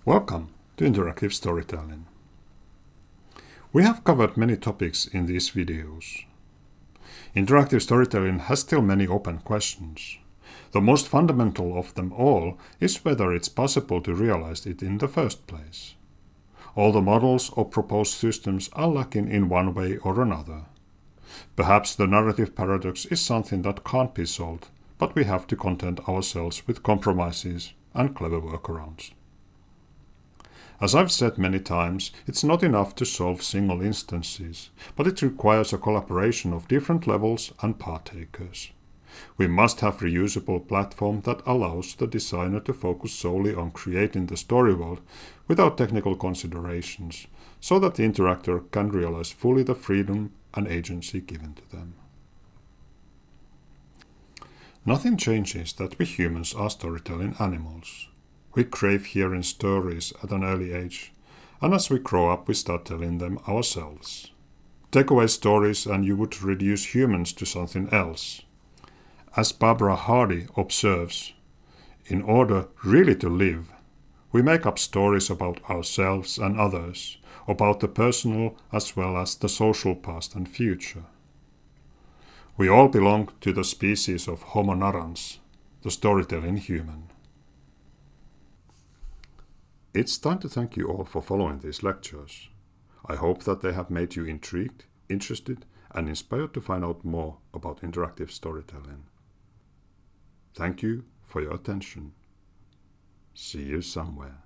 Welcome to Interactive Storytelling. We have covered many topics in these videos. Interactive storytelling has still many open questions. The most fundamental of them all is whether it's possible to realize it in the first place. All the models or proposed systems are lacking in one way or another. Perhaps the narrative paradox is something that can't be solved, but we have to content ourselves with compromises and clever workarounds. As I've said many times, it's not enough to solve single instances, but it requires a collaboration of different levels and partakers. We must have a reusable platform that allows the designer to focus solely on creating the story world without technical considerations, so that the interactor can realize fully the freedom and agency given to them. Nothing changes that we humans are storytelling animals. We crave hearing stories at an early age, and as we grow up we start telling them ourselves. Take away stories and you would reduce humans to something else. As Barbara Hardy observes, in order really to live, we make up stories about ourselves and others, about the personal as well as the social past and future. We all belong to the species of Homo narrans, the storytelling human. It's time to thank you all for following these lectures. I hope that they have made you intrigued, interested, and inspired to find out more about interactive storytelling. Thank you for your attention. See you somewhere.